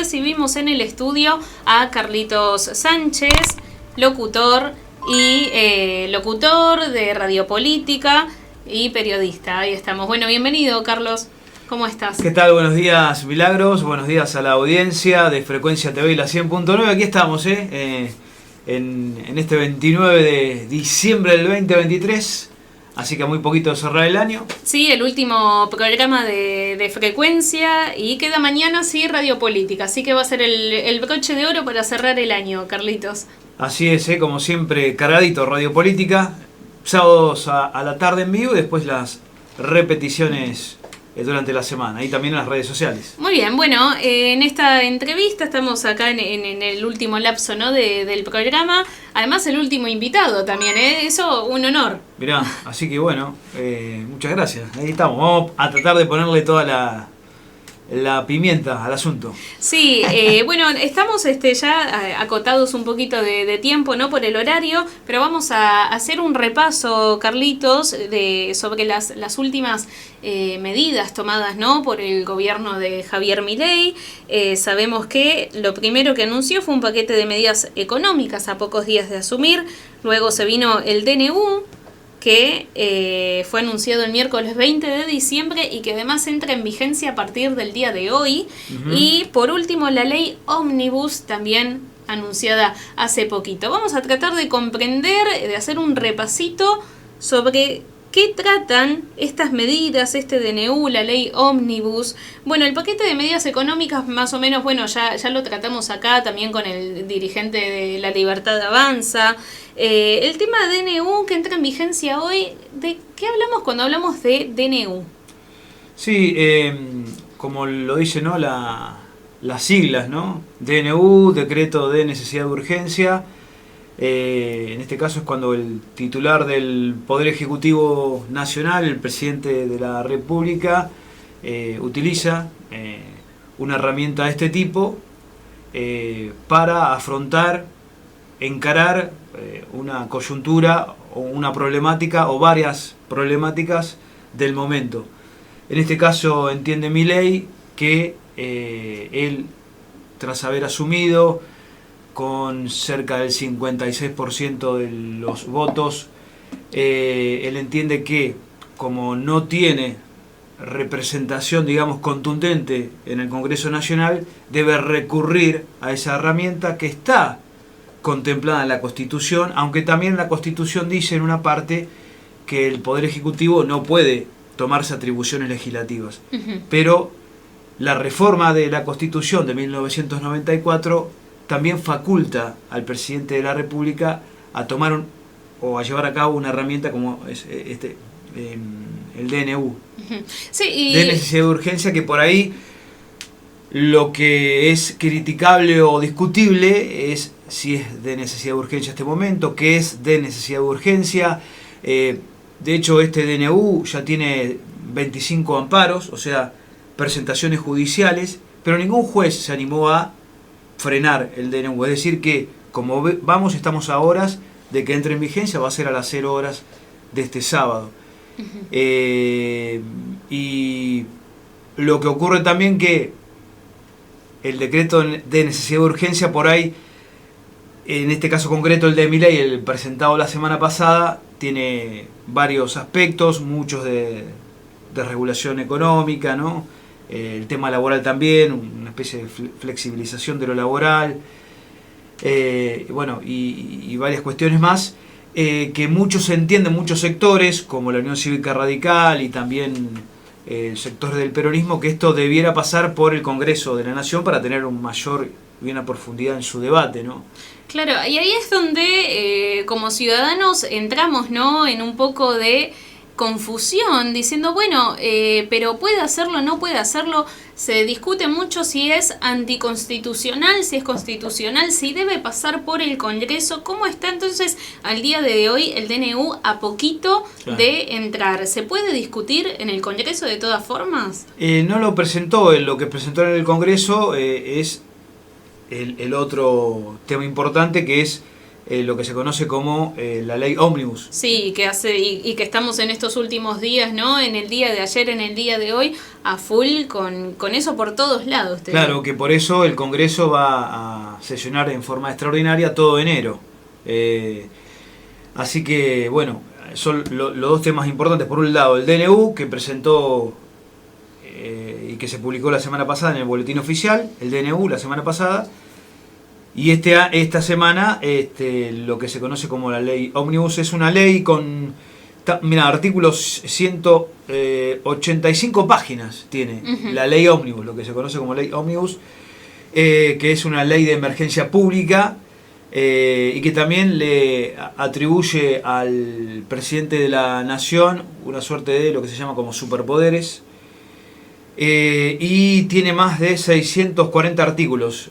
recibimos en el estudio a Carlitos Sánchez, locutor de Radiopolítica y periodista. Ahí estamos. Bueno, bienvenido, Carlos. ¿Cómo estás? ¿Qué tal? Buenos días, Milagros. Buenos días a la audiencia de Frecuencia TV y la 100.9. Aquí estamos, en este 29 de diciembre del 2023. Así que a muy poquito de cerrar el año. Sí, el último programa de Frecuencia, y queda mañana, sí, Radiopolítica. Así que va a ser el broche de oro para cerrar el año, Carlitos. Así es, como siempre, cargadito Radiopolítica. Sábados a la tarde en vivo y después las repeticiones durante la semana y también en las redes sociales. Muy bien, bueno, en esta entrevista estamos acá en el último lapso, ¿no? del programa. Además, el último invitado también, eso un honor. Mirá, así que bueno, muchas gracias. Ahí estamos, vamos a tratar de ponerle toda la pimienta al asunto. Sí, bueno, estamos ya acotados un poquito de tiempo, ¿no? Por el horario, pero vamos a hacer un repaso, Carlitos, sobre las últimas medidas tomadas, ¿no? Por el gobierno de Javier Milei. Sabemos que lo primero que anunció fue un paquete de medidas económicas a pocos días de asumir. Luego se vino el DNU, que fue anunciado el miércoles 20 de diciembre y que además entra en vigencia a partir del día de hoy. Uh-huh. Y por último, la ley Ómnibus, también anunciada hace poquito. Vamos a tratar de comprender, de hacer un repasito sobre qué tratan estas medidas, este DNU, la ley Ómnibus. Bueno, el paquete de medidas económicas más o menos, bueno, ya lo tratamos acá también con el dirigente de La Libertad Avanza. El tema de DNU que entra en vigencia hoy, ¿de qué hablamos cuando hablamos de DNU? Sí, como lo dice, ¿no? Las siglas, ¿no? DNU, Decreto de Necesidad de Urgencia. En este caso es cuando el titular del Poder Ejecutivo Nacional, el presidente de la República, utiliza una herramienta de este tipo para encarar una coyuntura o una problemática o varias problemáticas del momento. En este caso entiende Milei que él, tras haber asumido con cerca del 56% de los votos, él entiende que como no tiene representación, digamos, contundente en el Congreso Nacional, debe recurrir a esa herramienta que está contemplada en la Constitución, aunque también la Constitución dice en una parte que el Poder Ejecutivo no puede tomarse atribuciones legislativas. Uh-huh. Pero la reforma de la Constitución de 1994 también faculta al presidente de la República a tomar o a llevar a cabo una herramienta como es el DNU. Sí, de necesidad de urgencia, que por ahí lo que es criticable o discutible es si es de necesidad de urgencia este momento, qué es de necesidad de urgencia. De hecho, este DNU ya tiene 25 amparos, o sea, presentaciones judiciales, pero ningún juez se animó a frenar el DNU. Es decir que, como estamos a horas de que entre en vigencia, va a ser a las 0 horas de este sábado. Uh-huh. Y lo que ocurre también que el decreto de necesidad de urgencia, por ahí, en este caso concreto el de Milei, el presentado la semana pasada, tiene varios aspectos, muchos de regulación económica, ¿no? El tema laboral también, una especie de flexibilización de lo laboral, bueno, y varias cuestiones más, que muchos entienden, muchos sectores, como la Unión Cívica Radical y también el sector del peronismo, que esto debiera pasar por el Congreso de la Nación para tener un mayor y una profundidad en su debate, ¿no? Claro, y ahí es donde como ciudadanos entramos, ¿no? En un poco de confusión, diciendo, bueno, pero puede hacerlo, no puede hacerlo. Se discute mucho si es anticonstitucional, si es constitucional, si debe pasar por el Congreso. ¿Cómo está entonces al día de hoy el DNU a poquito de entrar? ¿Se puede discutir en el Congreso de todas formas? No lo presentó, lo que presentó en el Congreso es el otro tema importante, que es lo que se conoce como la ley ómnibus. Sí, y que estamos en estos últimos días, ¿no? En el día de ayer, en el día de hoy, a full con eso por todos lados. Claro, que por eso el Congreso va a sesionar en forma extraordinaria todo enero. Así que, bueno, son los dos temas importantes. Por un lado, el DNU, que presentó y que se publicó la semana pasada en el boletín oficial, el DNU la semana pasada. Y esta semana lo que se conoce como la ley ómnibus es una ley con, mira, artículos 185 páginas tiene. La ley ómnibus, lo que se conoce como ley ómnibus, que es una ley de emergencia pública y que también le atribuye al presidente de la nación una suerte de lo que se llama como superpoderes. Y tiene más de 640 artículos.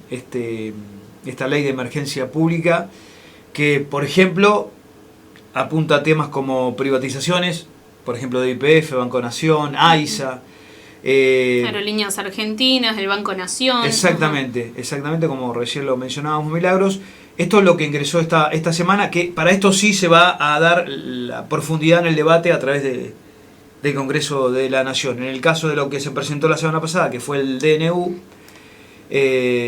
Esta ley de emergencia pública que, por ejemplo, apunta a temas como privatizaciones, por ejemplo de YPF, Banco Nación, AISA, Aerolíneas Argentinas, el Banco Nación. Exactamente, como recién lo mencionábamos, Milagros. Esto es lo que ingresó esta semana, que para esto sí se va a dar la profundidad en el debate a través del Congreso de la Nación. En el caso de lo que se presentó la semana pasada, que fue el DNU,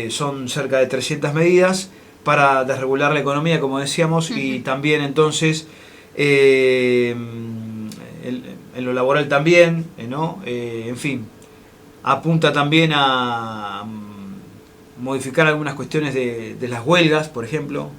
son cerca de 300 medidas para desregular la economía, como decíamos, y también entonces en lo laboral también, ¿no? En fin, apunta también a modificar algunas cuestiones de las huelgas, por ejemplo,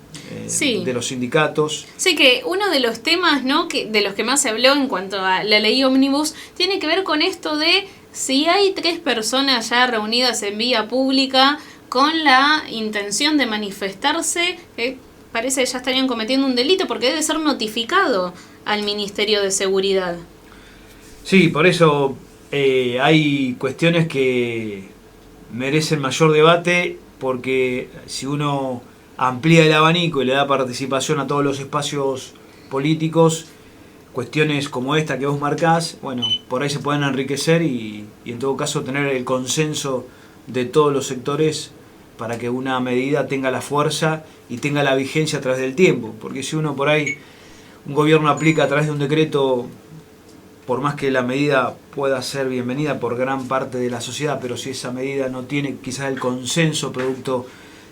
sí, de los sindicatos. Sí, que uno de los temas, ¿no?, de los que más se habló en cuanto a la ley ómnibus tiene que ver con esto de si hay 3 personas ya reunidas en vía pública con la intención de manifestarse, parece que ya estarían cometiendo un delito porque debe ser notificado al Ministerio de Seguridad. Sí, por eso hay cuestiones que merecen mayor debate, porque si uno amplía el abanico y le da participación a todos los espacios políticos, cuestiones como esta que vos marcás, bueno, por ahí se pueden enriquecer y en todo caso tener el consenso de todos los sectores para que una medida tenga la fuerza y tenga la vigencia a través del tiempo. Porque si uno por ahí, un gobierno aplica a través de un decreto, por más que la medida pueda ser bienvenida por gran parte de la sociedad, pero si esa medida no tiene quizás el consenso producto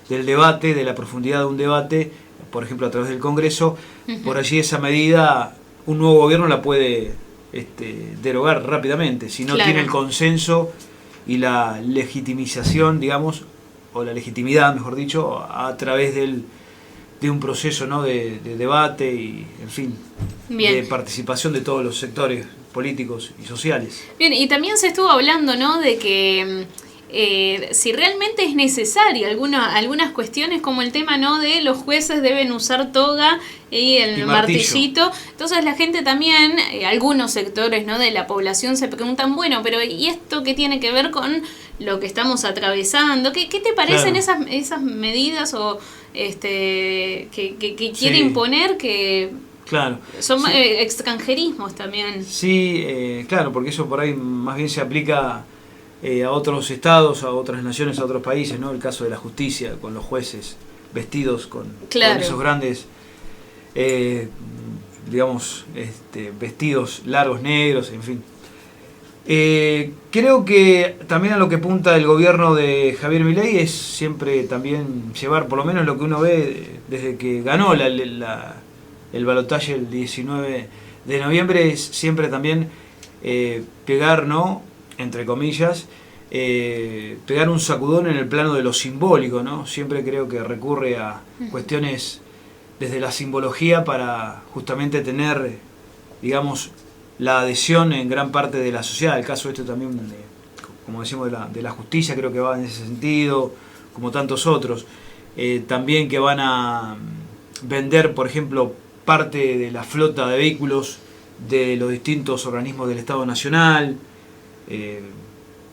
del debate, de la profundidad de un debate, por ejemplo a través del Congreso, por allí esa medida un nuevo gobierno la puede derogar rápidamente, si no tiene el consenso y la legitimización, digamos, o la legitimidad, mejor dicho, a través de un proceso, ¿no?, de debate y, en fin, de participación de todos los sectores políticos y sociales. Bien, y también se estuvo hablando, ¿no?, de que si realmente es necesaria algunas cuestiones, como el tema, ¿no?, de los jueces deben usar toga y el martillito. Entonces la gente también, algunos sectores, ¿no?, de la población se preguntan, bueno, pero ¿y esto qué tiene que ver con lo que estamos atravesando? ¿Qué te parecen esas medidas o que quiere imponer que claro, son extranjerismos también? Sí, claro, porque eso por ahí más bien se aplica a otros estados, a otras naciones, a otros países, ¿no? El caso de la justicia, con los jueces vestidos con esos grandes, digamos, vestidos largos, negros, en fin. Creo que también a lo que apunta el gobierno de Javier Milei es siempre también llevar, por lo menos lo que uno ve desde que ganó el balotaje el 19 de noviembre, es siempre también pegar, ¿no?, entre comillas, pegar un sacudón en el plano de lo simbólico, ¿no? Siempre creo que recurre a cuestiones desde la simbología para justamente tener, digamos, la adhesión en gran parte de la sociedad. El caso también, como decimos, de la justicia, creo que va en ese sentido, como tantos otros. También que van a vender, por ejemplo, parte de la flota de vehículos de los distintos organismos del Estado Nacional.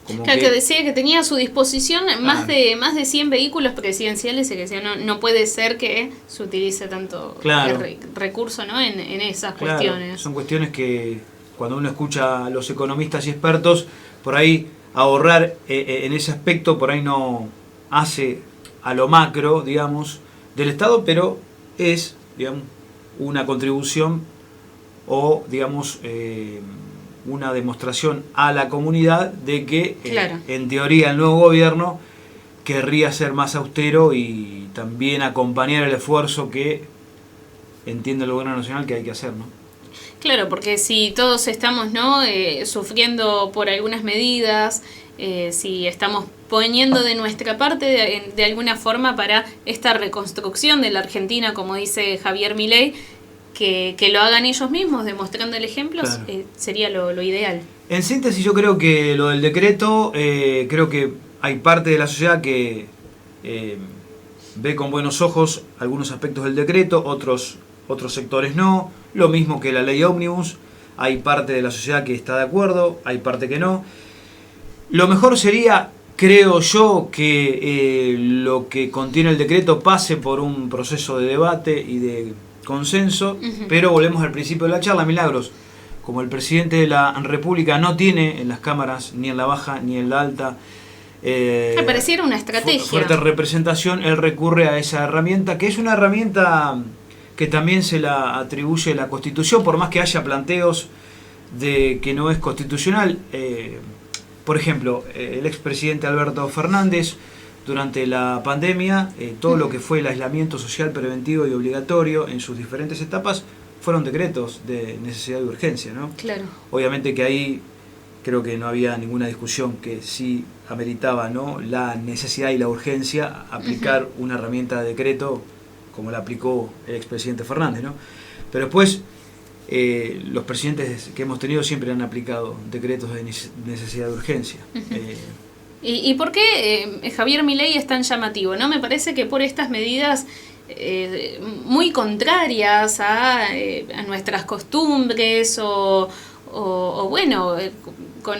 Claro, que decía que tenía a su disposición más de 100 vehículos presidenciales y que decía no puede ser que se utilice tanto recurso, ¿no?, en esas cuestiones. Son cuestiones que cuando uno escucha a los economistas y expertos, por ahí ahorrar en ese aspecto por ahí no hace a lo macro, digamos, del Estado, pero es, digamos, una contribución o, digamos, una demostración a la comunidad de que, claro, en teoría, el nuevo gobierno querría ser más austero y también acompañar el esfuerzo que entiende el gobierno nacional que hay que hacer, ¿no? Claro, porque si todos estamos, ¿no?, sufriendo por algunas medidas, si estamos poniendo de nuestra parte de alguna forma para esta reconstrucción de la Argentina, como dice Javier Milei, que lo hagan ellos mismos, demostrando el ejemplo, claro, sería lo ideal. En síntesis, yo creo que lo del decreto, creo que hay parte de la sociedad que ve con buenos ojos algunos aspectos del decreto, otros sectores no, lo mismo que la ley ómnibus, hay parte de la sociedad que está de acuerdo, hay parte que no. Lo mejor sería, creo yo, que lo que contiene el decreto pase por un proceso de debate y de consenso, pero volvemos al principio de la charla, Milagros. Como el presidente de la República no tiene en las cámaras, ni en la baja ni en la alta, pareciera una estrategia, fuerte representación, él recurre a esa herramienta, que es una herramienta que también se la atribuye la Constitución, por más que haya planteos de que no es constitucional. Por ejemplo, el expresidente Alberto Fernández, durante la pandemia, todo lo que fue el aislamiento social preventivo y obligatorio en sus diferentes etapas fueron decretos de necesidad y urgencia, ¿no? Claro. Obviamente que ahí creo que no había ninguna discusión, que sí ameritaba, ¿no?, la necesidad y la urgencia aplicar una herramienta de decreto como la aplicó el expresidente Fernández, ¿no? Pero después los presidentes que hemos tenido siempre han aplicado decretos de necesidad de urgencia. ¿Y por qué Javier Milei es tan llamativo, no? Me parece que por estas medidas muy contrarias a nuestras costumbres o bueno, con,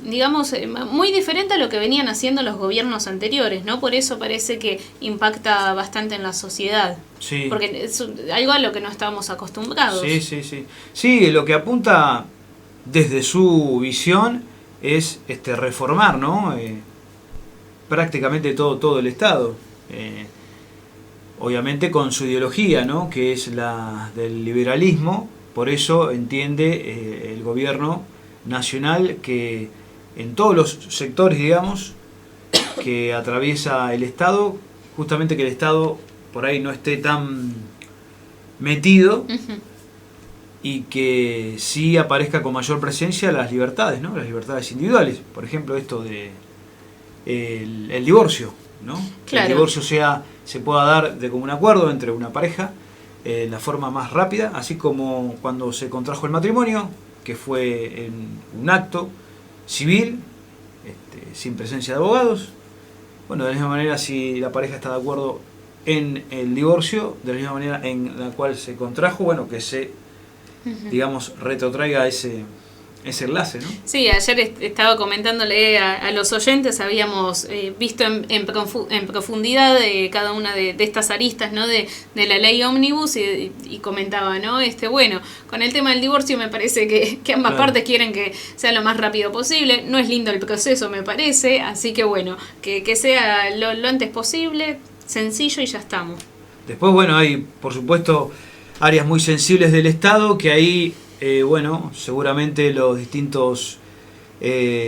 digamos, muy diferente a lo que venían haciendo los gobiernos anteriores, ¿no? Por eso parece que impacta bastante en la sociedad. Sí. Porque es algo a lo que no estábamos acostumbrados. Sí. Sí, lo que apunta desde su visión es reformar, ¿no? Prácticamente todo el Estado. Obviamente con su ideología, ¿no?, que es la del liberalismo. Por eso entiende el gobierno nacional que en todos los sectores, digamos, que atraviesa el Estado, justamente que el Estado por ahí no esté tan metido y que sí aparezca con mayor presencia las libertades, ¿no?, las libertades individuales. Por ejemplo, esto de el divorcio, ¿no? Claro. Que el divorcio se pueda dar de común acuerdo entre una pareja, la forma más rápida, así como cuando se contrajo el matrimonio, que fue en un acto civil, sin presencia de abogados. Bueno, de la misma manera, si la pareja está de acuerdo en el divorcio, de la misma manera en la cual se contrajo, bueno, que se, digamos, retrotraiga ese enlace, ¿no? Sí, ayer estaba comentándole a los oyentes, habíamos visto en profundidad cada una de estas aristas, ¿no?, de la ley ómnibus y comentaba, ¿no?, bueno, con el tema del divorcio me parece que ambas partes quieren que sea lo más rápido posible, no es lindo el proceso, me parece, así que bueno, que sea lo antes posible, sencillo y ya estamos. Después, bueno, hay, por supuesto, áreas muy sensibles del Estado que ahí, bueno, seguramente los distintos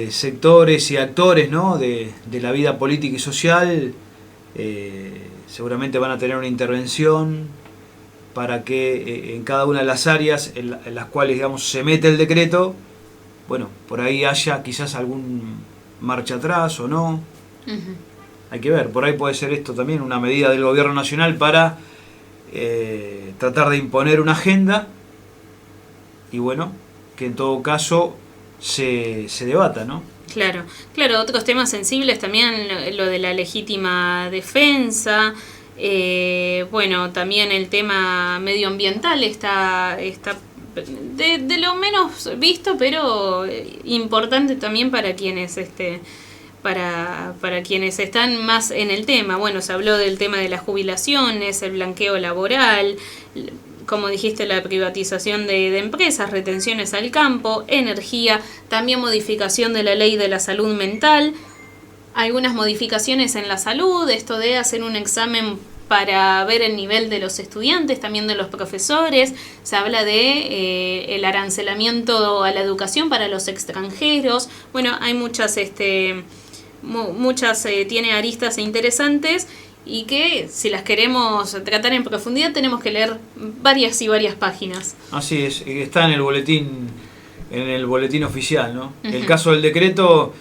sectores y actores, ¿no?, de la vida política y social seguramente van a tener una intervención para que en cada una de las áreas en las cuales, digamos, se mete el decreto, bueno, por ahí haya quizás algún marcha atrás o no. Hay que ver, por ahí puede ser esto también una medida del gobierno nacional para tratar de imponer una agenda y bueno, que en todo caso se debata, ¿no? Claro, otros temas sensibles también, lo de la legítima defensa, bueno, también el tema medioambiental está de lo menos visto, pero importante también para quienes para quienes están más en el tema. Bueno, se habló del tema de las jubilaciones, el blanqueo laboral, como dijiste, la privatización de empresas, retenciones al campo, energía, también modificación de la ley de la salud mental, algunas modificaciones en la salud, esto de hacer un examen para ver el nivel de los estudiantes, también de los profesores. Se habla de el arancelamiento a la educación para los extranjeros. Bueno, hay muchas, tiene aristas interesantes y que si las queremos tratar en profundidad tenemos que leer varias y varias páginas. Así es, está en el boletín oficial, ¿no? El caso del decreto,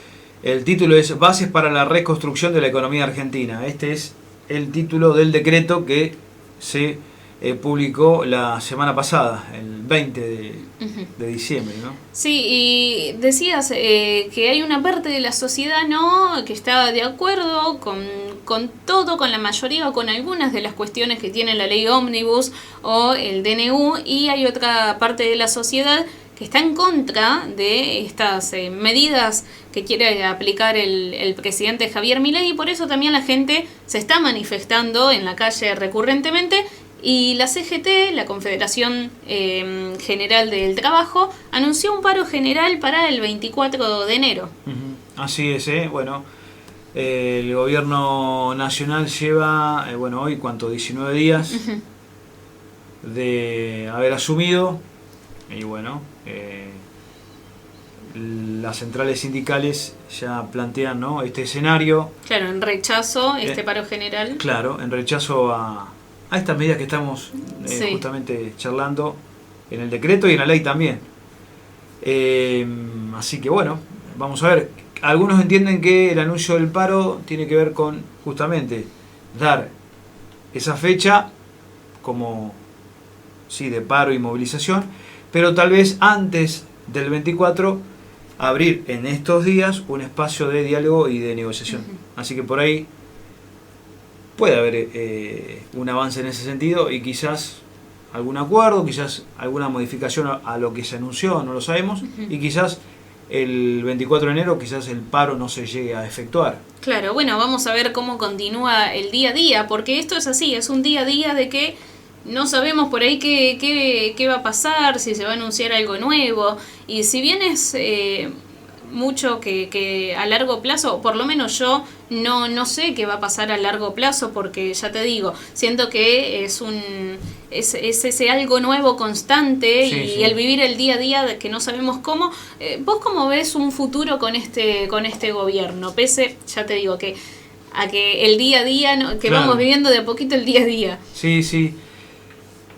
el título es Bases para la reconstrucción de la economía argentina. Este es el título del decreto que se publicó la semana pasada, el 20 de diciembre, ¿no? Sí, y decías que hay una parte de la sociedad, ¿no?, que está de acuerdo con todo, con la mayoría o con algunas de las cuestiones que tiene la ley ómnibus o el DNU, y hay otra parte de la sociedad que está en contra de estas medidas que quiere aplicar el presidente Javier Milei, y por eso también la gente se está manifestando en la calle recurrentemente. Y la CGT, la Confederación General del Trabajo, anunció un paro general para el 24 de enero. Así es, bueno, el gobierno nacional lleva, hoy, 19 días de haber asumido, y bueno, las centrales sindicales ya plantean, ¿no?, este escenario. Claro, en rechazo, paro general. Claro, en rechazo a estas medidas que estamos sí, justamente charlando en el decreto y en la ley también. Así que bueno, vamos a ver. Algunos entienden que el anuncio del paro tiene que ver con justamente dar esa fecha como de paro y movilización, pero tal vez antes del 24 abrir en estos días un espacio de diálogo y de negociación. Así que por ahí puede haber un avance en ese sentido y quizás algún acuerdo, quizás alguna modificación a lo que se anunció, no lo sabemos, y quizás el 24 de enero quizás el paro no se llegue a efectuar. Claro, bueno, vamos a ver cómo continúa el día a día, porque esto es así, es un día a día de que no sabemos por ahí qué va a pasar, si se va a anunciar algo nuevo, y si bien es mucho que a largo plazo, por lo menos yo no sé qué va a pasar a largo plazo, porque ya te digo, siento que es ese algo nuevo constante, y el vivir el día a día de que no sabemos cómo. ¿Vos cómo ves un futuro con este gobierno? Pese, ya te digo, a que el día a día, que claro, vamos viviendo de a poquito el día a día. Sí.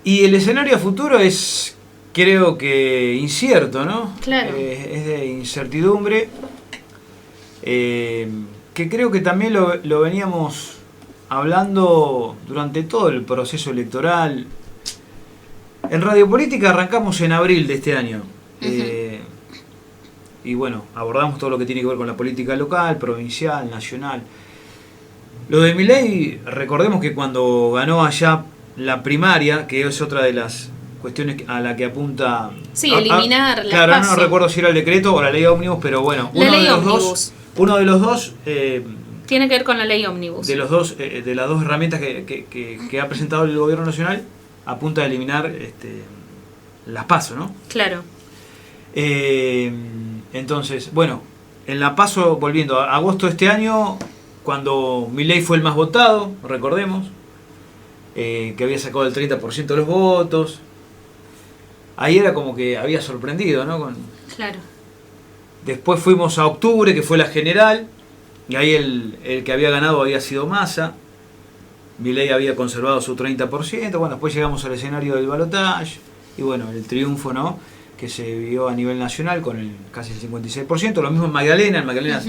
Y el escenario a futuro es, creo que, incierto, ¿no? Claro. Es de incertidumbre, que creo que también lo veníamos hablando durante todo el proceso electoral. En Radio Política arrancamos en abril de este año. Y bueno, abordamos todo lo que tiene que ver con la política local, provincial, nacional. Lo de Milei, recordemos que cuando ganó allá la primaria, que es otra de las cuestiones a la que apunta... Sí, eliminar la claro, PASO. No recuerdo si era el decreto o la ley ómnibus, pero bueno, uno de los dos tiene que ver con la ley ómnibus. De las dos herramientas que ha presentado el gobierno nacional, apunta a eliminar las PASO, ¿no? Claro. Entonces, bueno, en la PASO, volviendo a agosto de este año, cuando Milei fue el más votado, recordemos, que había sacado el 30% de los votos, ahí era como que había sorprendido, ¿no? Claro. Después fuimos a octubre, que fue la general, y ahí el que había ganado había sido Massa. Milei había conservado su 30%. Bueno, después llegamos al escenario del balotaje, y bueno, el triunfo, ¿no?, que se vio a nivel nacional con casi el 56%. Lo mismo en Magdalena. En Magdalena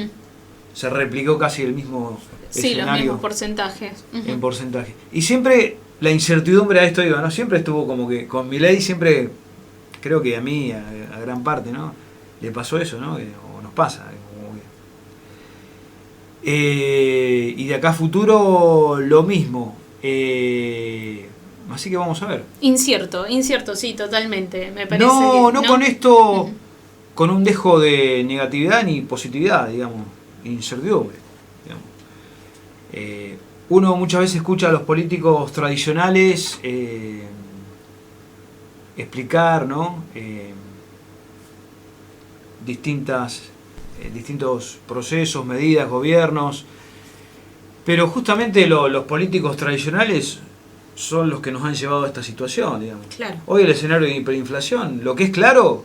se replicó casi el mismo escenario. Los mismos porcentajes. En porcentaje. Y siempre la incertidumbre a esto iba, ¿no? Siempre estuvo como que con Milei, siempre, creo que a mí, a gran parte, ¿no?, le pasó eso, ¿no? O nos pasa. Y de acá a futuro lo mismo. Así que vamos a ver. Incierto, sí, totalmente. Me parece no que, con esto, con un dejo de negatividad ni positividad, digamos, incertidumbre. Digamos. Uno muchas veces escucha a los políticos tradicionales explicar, ¿no?, distintos procesos, medidas, gobiernos, Pero justamente los políticos tradicionales son los que nos han llevado a esta situación, digamos. Claro. Hoy el escenario de hiperinflación, lo que es claro,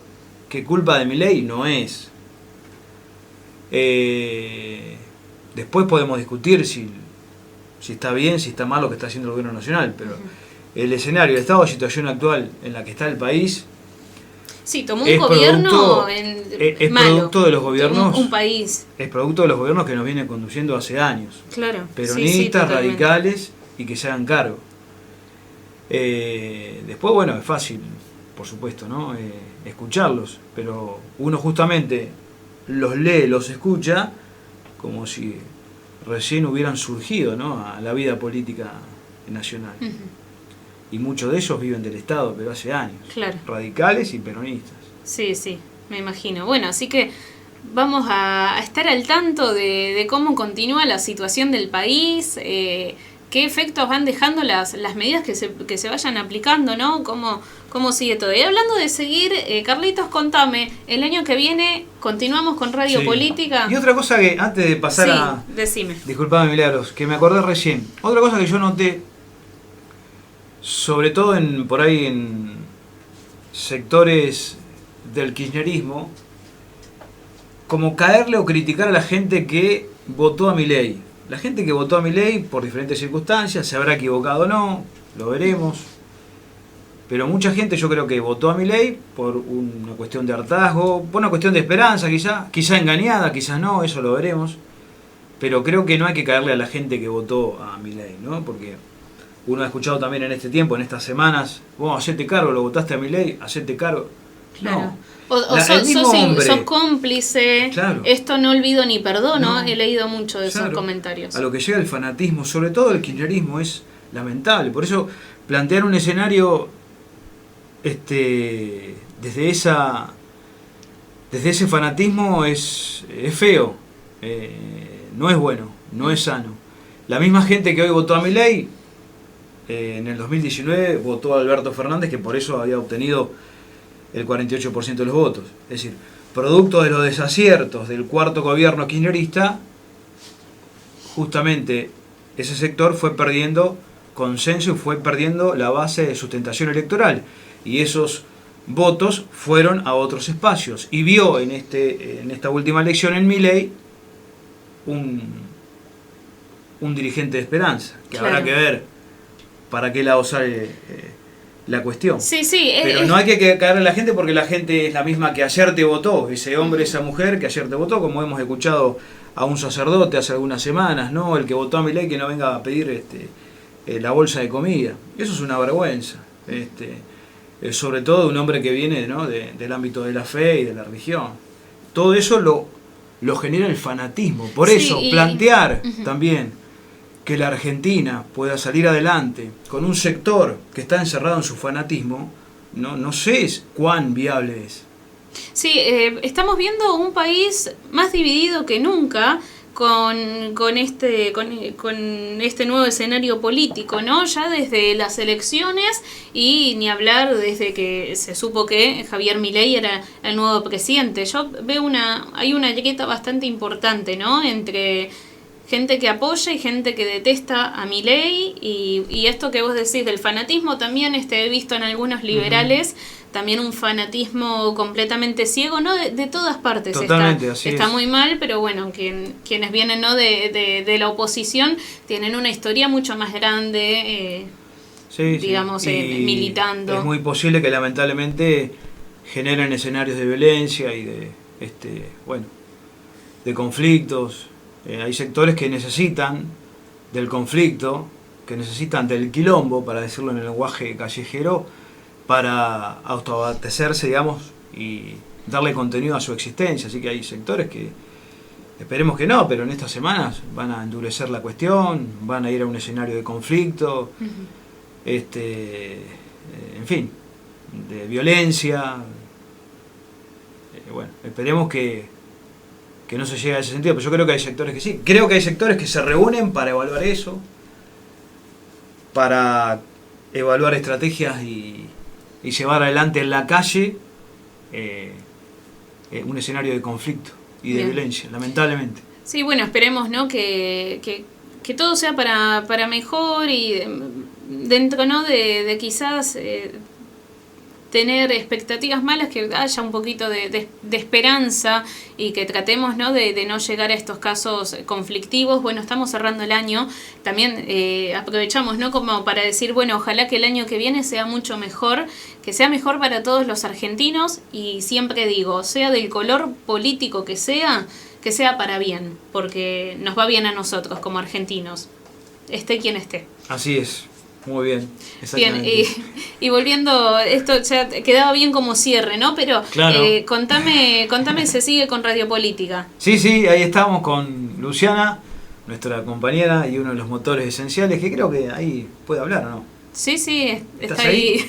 que culpa de Milei no es. Después podemos discutir si está bien, si está mal lo que está haciendo el gobierno nacional, pero el escenario, el estado de situación actual en la que está el país... Sí, tomó un gobierno es malo. producto de los gobiernos... Un país. Es producto de los gobiernos que nos vienen conduciendo hace años. Claro. Peronistas, radicales y que se hagan cargo. Después, bueno, es fácil, por supuesto, ¿no? Escucharlos, pero uno justamente los lee, los escucha como si recién hubieran surgido, ¿no?, a la vida política nacional. Y muchos de ellos viven del Estado, pero hace años. Claro. Radicales y peronistas. Sí, me imagino. Bueno, así que vamos a estar al tanto de cómo continúa la situación del país, qué efectos van dejando las medidas que se vayan aplicando, ¿no? Cómo sigue todo. Y hablando de seguir, Carlitos, contame, el año que viene continuamos con Radio Política. Y otra cosa que, antes de pasar decime. Disculpame, Milagros, que me acordé recién. Otra cosa que yo noté, sobre todo por ahí en sectores del kirchnerismo, como caerle o criticar a la gente que votó a Milei. La gente que votó a Milei por diferentes circunstancias, se habrá equivocado o no, lo veremos. Pero mucha gente yo creo que votó a Milei por una cuestión de hartazgo, por una cuestión de esperanza quizá engañada, quizás no, eso lo veremos. Pero creo que no hay que caerle a la gente que votó a Milei, ¿no? Porque uno ha escuchado también en este tiempo, en estas semanas, vos hacete cargo, lo votaste a Milei, hacete cargo. Claro. No. O sos cómplice, claro. Esto no olvido ni perdono, he leído mucho de esos comentarios. A lo que llega el fanatismo, sobre todo el kirchnerismo, es lamentable. Por eso plantear un escenario desde ese fanatismo es feo, no es bueno, no es sano. La misma gente que hoy votó a Milei, en el 2019 votó a Alberto Fernández, que por eso había obtenido el 48% de los votos. Es decir, producto de los desaciertos del cuarto gobierno kirchnerista, justamente ese sector fue perdiendo consenso y fue perdiendo la base de sustentación electoral. Y esos votos fueron a otros espacios. Y vio en esta última elección en Milei un dirigente de esperanza, que habrá que ver para qué lado sale la cuestión. Pero no hay que caerle a la gente, porque la gente es la misma que ayer te votó, ese hombre, esa mujer que ayer te votó, como hemos escuchado a un sacerdote hace algunas semanas, ¿no? El que votó a Milei, que no venga a pedir la bolsa de comida. Eso es una vergüenza. Sobre todo de un hombre que viene, ¿no?, del ámbito de la fe y de la religión. Todo eso lo genera el fanatismo. Por eso, plantear también que la Argentina pueda salir adelante con un sector que está encerrado en su fanatismo, no sé cuán viable es. Sí, estamos viendo un país más dividido que nunca con este nuevo escenario político, ¿no? Ya desde las elecciones, y ni hablar desde que se supo que Javier Milei era el nuevo presidente. Yo veo hay una grieta bastante importante, ¿no?, entre gente que apoya y gente que detesta a Milei, y esto que vos decís del fanatismo también he visto en algunos liberales, también un fanatismo completamente ciego, ¿no? De todas partes. Totalmente, está muy mal, pero bueno, quienes vienen, ¿no?, de la oposición tienen una historia mucho más grande, digamos, militando. Es muy posible que lamentablemente generen escenarios de violencia y de conflictos. Hay sectores que necesitan del conflicto, que necesitan del quilombo, para decirlo en el lenguaje callejero, para autoabastecerse, digamos, y darle contenido a su existencia. Así que hay sectores que, esperemos que no, pero en estas semanas van a endurecer la cuestión, van a ir a un escenario de conflicto, en fin, de violencia. Bueno, esperemos que no se llegue a ese sentido, pero yo creo que hay sectores que sí. Creo que hay sectores que se reúnen para evaluar eso, para evaluar estrategias y llevar adelante en la calle un escenario de conflicto y de violencia, lamentablemente. Sí, bueno, esperemos, ¿no?, que que todo sea para mejor y dentro, ¿no?, de quizás tener expectativas malas, que haya un poquito de esperanza y que tratemos, ¿no?, de no llegar a estos casos conflictivos. Bueno, estamos cerrando el año, también aprovechamos, ¿no?, como para decir, bueno, ojalá que el año que viene sea mucho mejor, que sea mejor para todos los argentinos, y siempre digo, sea del color político que sea para bien, porque nos va bien a nosotros como argentinos, esté quien esté. Así es. Muy bien, bien, y volviendo, esto ya quedaba bien como cierre, ¿no? Pero claro. Contame, se sigue con Radiopolítica. Sí, ahí estamos con Luciana, nuestra compañera y uno de los motores esenciales, que creo que ahí puede hablar, ¿o no? Sí, está ahí.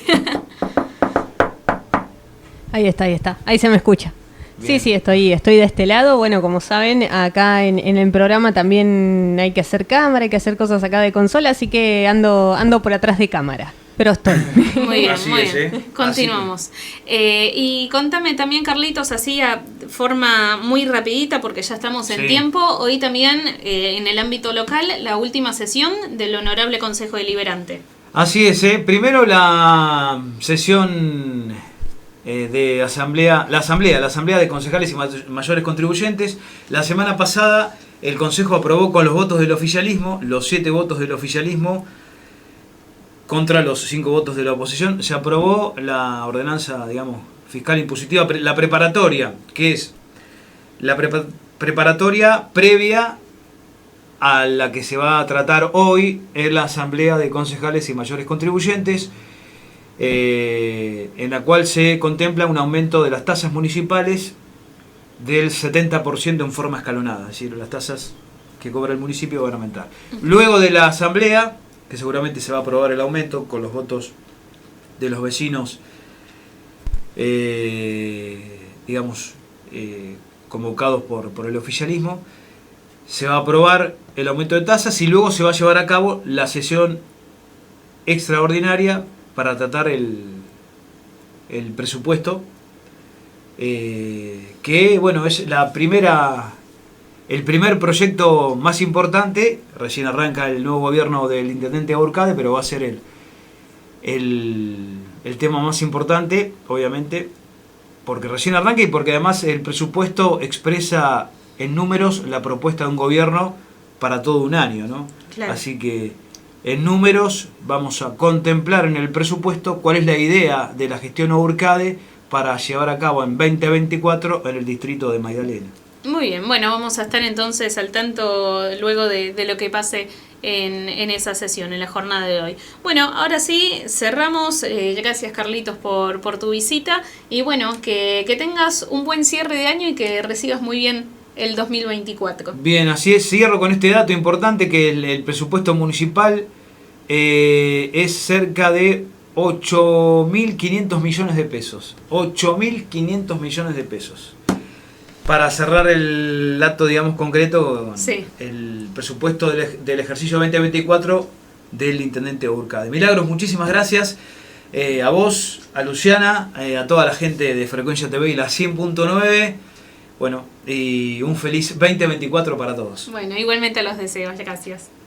Ahí está. Ahí se me escucha. Bien. Sí, estoy de este lado. Bueno, como saben, acá en el programa también hay que hacer cámara, hay que hacer cosas acá de consola, así que ando por atrás de cámara. Pero estoy. Muy bien. Continuamos. Y contame también, Carlitos, así a forma muy rapidita, porque ya estamos en tiempo. Hoy también, en el ámbito local, la última sesión del Honorable Consejo Deliberante. Así es, primero la sesión de la asamblea de concejales y mayores contribuyentes. La semana pasada el Consejo aprobó con los votos del oficialismo, los 7 votos del oficialismo contra los 5 votos de la oposición, se aprobó la ordenanza, digamos, fiscal impositiva, la preparatoria, que es la preparatoria previa a la que se va a tratar hoy en la asamblea de concejales y mayores contribuyentes, en la cual se contempla un aumento de las tasas municipales del 70% en forma escalonada, es decir, las tasas que cobra el municipio van a aumentar. Luego de la asamblea, que seguramente se va a aprobar el aumento con los votos de los vecinos, convocados por el oficialismo, se va a aprobar el aumento de tasas y luego se va a llevar a cabo la sesión extraordinaria para tratar el presupuesto, que bueno, es el primer proyecto más importante. Recién arranca el nuevo gobierno del intendente Aburcade, pero va a ser el tema más importante, obviamente, porque recién arranca y porque además el presupuesto expresa en números la propuesta de un gobierno para todo un año, ¿no? Claro. Así que en números vamos a contemplar en el presupuesto cuál es la idea de la gestión Aburcade para llevar a cabo en 2024 en el distrito de Magdalena. Muy bien, bueno, vamos a estar entonces al tanto luego de lo que pase en esa sesión, en la jornada de hoy. Bueno, ahora sí, cerramos. Gracias, Carlitos, por tu visita. Y bueno, que tengas un buen cierre de año y que recibas muy bien el 2024. Bien, así es. Cierro con este dato importante, que el presupuesto municipal es cerca de 8.500 millones de pesos. 8.500 millones de pesos. Para cerrar el dato, digamos, concreto, sí, el presupuesto del ejercicio 2024 del intendente Aburcade. Milagros, muchísimas gracias a vos, a Luciana, a toda la gente de Frecuencia TV y la 100.9. Bueno, y un feliz 2024 para todos. Bueno, igualmente los deseos. Gracias.